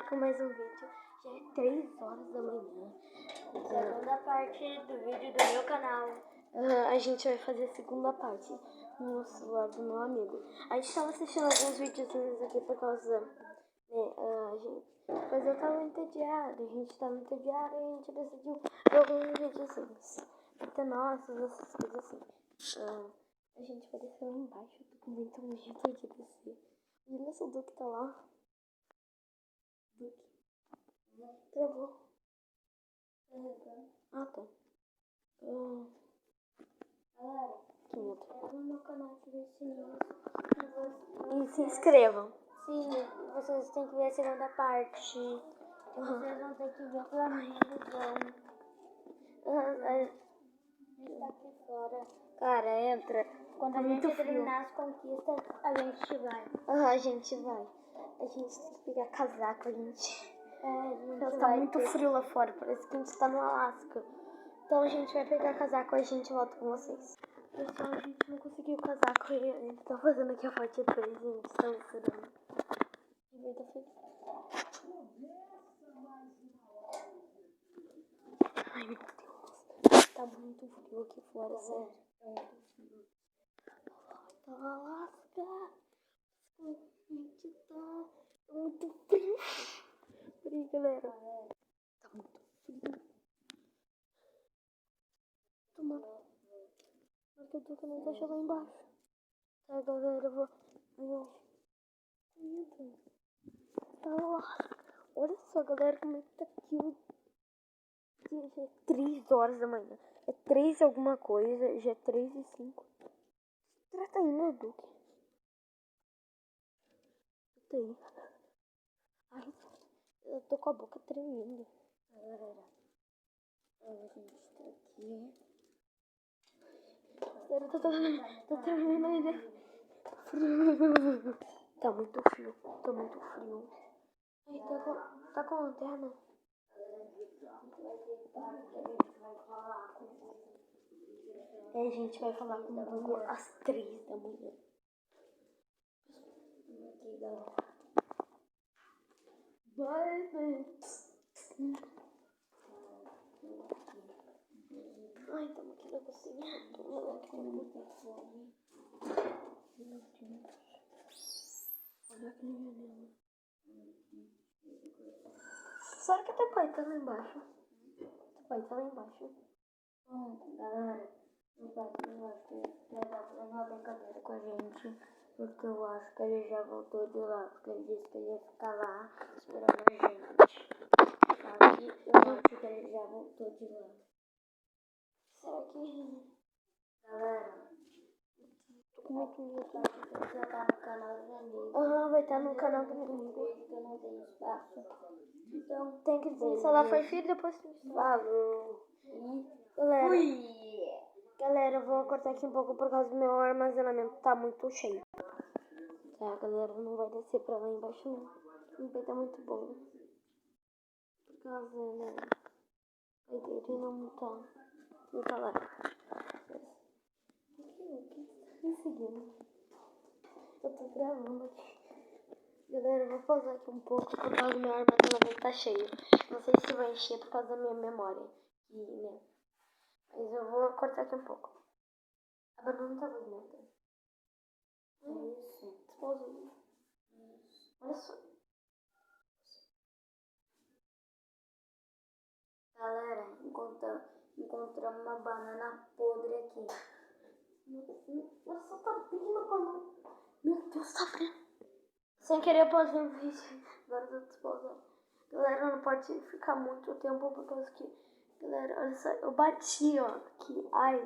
com mais um vídeo. Já é 3 horas da manhã. Segunda parte do vídeo do meu canal. A gente vai fazer a segunda parte no celular do meu amigo. A gente tava assistindo alguns videozinhos aqui por causa, mas eu tava entediada. A gente tava entediada e a gente decidiu ver alguns videozinhos. Até nossas, essas coisas assim. A gente vai descer lá embaixo. Eu tô com muito medo de descer. Imagina se o Duque tá lá. Duque. Travou. Ah, tá. Galera, Que medo. no meu canal de sininhos. E se inscrevam. Sim, vocês têm que ver a segunda parte. Vocês vão ter que ver pela manhã do A gente tá aqui fora. Cara, entra. Quando Tá a muito gente frio. terminar as conquistas, a gente vai. A gente vai. A gente tem que pegar casaco, a gente. A gente Tá vai muito ter- frio lá fora, parece que a gente tá no Alasca. Então a gente vai pegar casaco e a gente volta com vocês. Pessoal, a gente não conseguiu o casaco e a gente tá fazendo aqui a parte 3, a gente tá misturando. A vida feliz. Ai, meu Deus. Tá muito frio aqui fora, sério. Tá no Alasca. A gente tá muito frio. Peraí, galera. Tá muito frio. Tomara. Mas eu tô que não deixa lá embaixo. Tá, galera, eu vou. Tá lá. Olha só, galera, como é que tá aqui. Já é 3 horas da manhã. É 3 alguma coisa. Já é 3:05. Trata aí, né, Duque? Trata aí. Ai, eu tô com a boca tremendo. Galera, a gente tá aqui. Sério, tô tremendo ainda. Tá muito frio. Tá muito frio. Ai, tá com lanterna? A gente vai falar com o Google às 3 da manhã. Aqui, galera. Vai, ai, estamos aqui na cozinha. Tô com muita fome. Olha aquele veneno. Será que teu pai tá lá embaixo? Teu pai tá lá embaixo. Galera, meu pai vai fazer uma brincadeira com a gente. Porque eu acho que ele já voltou de lá. Porque ele disse que ele ia ficar lá esperando a gente. Só que eu acho que ele já voltou de lá. Será que... Galera, Tô com muito medo. já tá no canal do amigo. Vai estar no canal do meu amigo. Que eu não tenho espaço. Então, Tem que desinstalar foi filho, depois tu instala. falou. E Galera, fui! galera, eu vou cortar aqui um pouco por causa do meu armazenamento tá muito cheio. Tá, galera, não vai descer pra lá embaixo não. Não vai estar muito bom. Por causa, né? Vai dele não tá lá. O que tá me seguindo? Eu tô gravando aqui. Galera, eu vou pausar aqui um pouco por causa do meu armazenamento tá cheio. Não sei se vai encher por causa da minha memória. Né? Mas eu vou cortar aqui um pouco. A banana tá bonita. Isso. Pausa. Olha só. Galera, encontramos uma banana podre aqui. Olha só, tá bem na banana. Meu Deus, tá vendo? Sem querer eu pausei o vídeo. Agora eu tô despausando. Galera, não pode ficar muito tempo por causa que... Galera, olha só, eu bati, ó, aqui. Ai,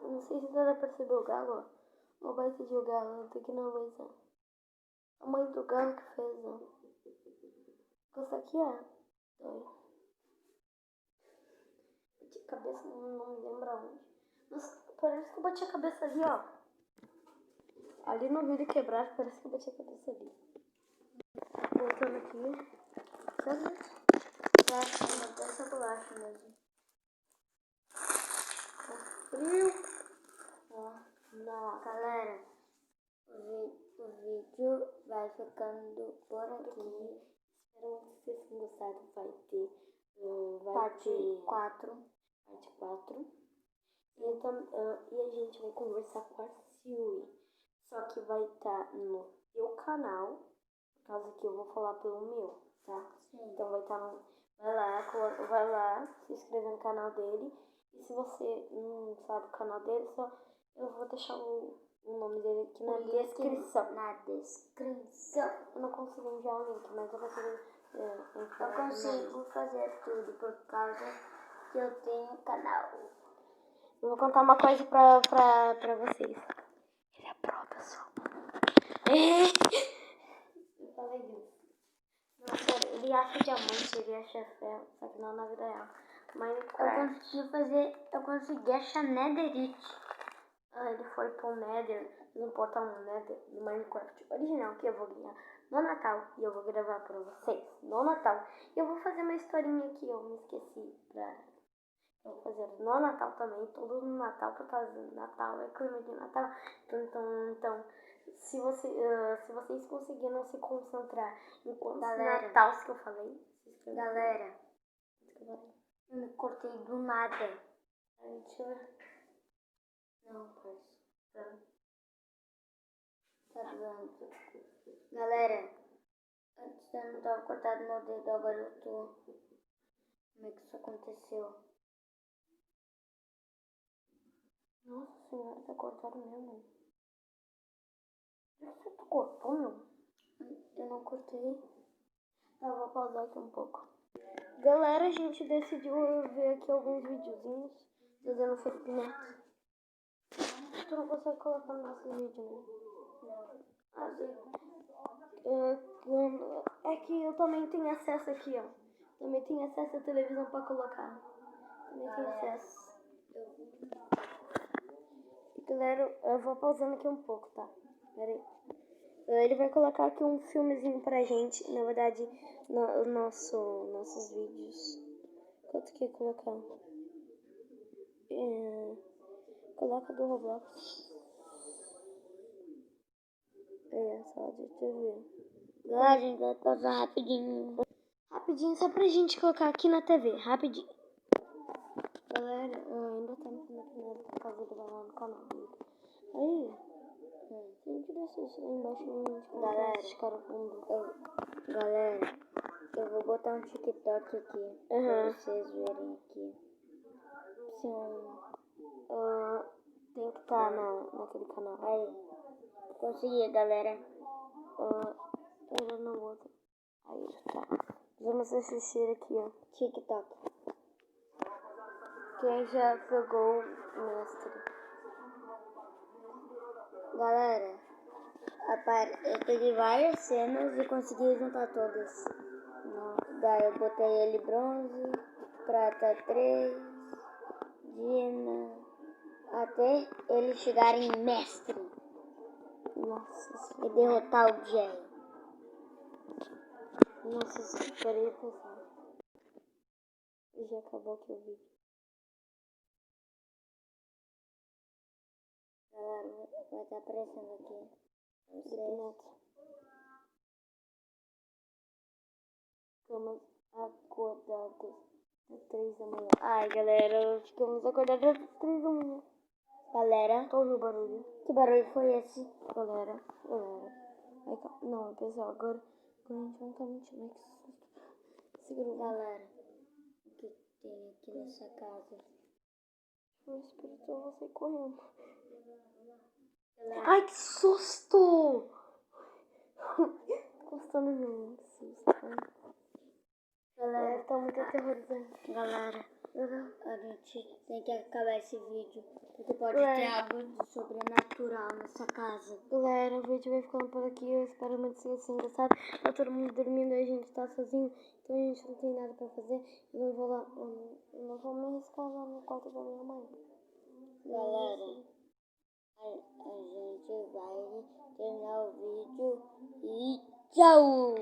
eu não sei se dá pra perceber o galo, ó. O baita de o galo, eu tenho que analisar. A mãe do galo que fez, ó. Essa aqui, ó. Dói. Bati a cabeça, não me lembro aonde. Nossa, parece que eu bati a cabeça ali, ó. Ali no vidro quebrado, parece que eu bati a cabeça ali. Voltando aqui. Sabe? Vai dessa bolacha mesmo. Tá frio. Ó, não, galera, o vídeo vai ficando por aqui. Espero que vocês tenham gostado. Vai ter Parte 4. parte 4. E a gente vai conversar com a Siri. Só que vai estar no teu canal. Por causa que eu vou falar pelo meu, tá? Sim. Então vai estar no... Vai lá, se inscrever no canal dele. E se você não sabe o canal dele, só eu vou deixar o nome dele aqui na descrição. Eu não consigo enviar o link, mas eu vou fazer. Eu consigo fazer tudo por causa que eu tenho canal. Eu vou contar uma coisa pra vocês. Ele é pró, pessoal. Eu falei disso. Não, sério, ele acha diamante, ele acha ferro, só que não na vida real. Eu consegui achar netherite. Ele foi pro Nether, no portal no Nether, no Minecraft original, que eu vou ganhar no Natal. E eu vou gravar pra vocês no Natal. E eu vou fazer uma historinha que eu me esqueci eu vou fazer no Natal também, todo no Natal, por causa do Natal, é clima de Natal. Então se vocês conseguiram se concentrar em quantos Natals que eu falei, se inscreva. Galera, eu me cortei do nada. Deixa eu ver. Não, parça. Tá doendo. Galera, antes eu não tava cortado meu dedo, agora eu tô. Como é que isso aconteceu? Nossa senhora, tá cortado mesmo. Por que tu cortou, meu? Eu não cortei. Eu vou pausar aqui um pouco. Galera, a gente decidiu ver aqui alguns videozinhos fazendo Felipe Neto. Tu não consegue colocar no nosso vídeo, né? É que eu também tenho acesso aqui, ó. Também tenho acesso à televisão pra colocar. Também tenho acesso. Galera, eu vou pausando aqui um pouco, tá? Pera aí. Ele vai colocar aqui um filmezinho pra gente. Na verdade, nossos vídeos. Quanto que ia colocar? Coloca do Roblox. Sala de TV. Galera, a gente vai pausar rapidinho. Rapidinho, só pra gente colocar aqui na TV. Rapidinho. Galera, ainda tá me conectando por causa do valor no canal dele. Aí, se a gente deixar isso lá embaixo, a gente Galera, esse cara fundo. Galera, eu vou botar um TikTok aqui pra vocês verem aqui. Tem que estar naquele canal. Aí, consegui, galera. Era no outro. Aí, tá. Vamos assistir aqui, ó. TikTok. Quem já pegou o mestre? Galera, eu peguei várias cenas e consegui juntar todas. Daí eu botei ele bronze, prata 3, Dina, até ele chegar em mestre. Nossa, E derrotar o Jerry. Nossa, peraí, pessoal. Já acabou aqui o vídeo. Galera, vai estar aparecendo aqui. Ficamos acordados às 3 da manhã. Ai, galera, ficamos acordados às 3 da manhã. Galera, Ouviu o barulho? que barulho foi esse? Galera. Ai, não, pessoal, agora a gente não tá mentindo. Ai, que susto. Segura. Galera, o que tem aqui nessa casa? O espírito, eu vou sair correndo. Galera, Ai, que susto! Gostando de mim, que susto. Galera, tá muito aterrorizante. Galera, a gente tem que acabar esse vídeo, porque pode ter algo de sobrenatural nessa casa. Galera, o vídeo vai ficando por aqui. Eu espero muito que seja engraçado. Tá todo mundo dormindo e a gente tá sozinho, então a gente não tem nada pra fazer. Eu não vou me arriscar lá no quarto da minha mãe. Galera, a gente vai terminar o vídeo e tchau!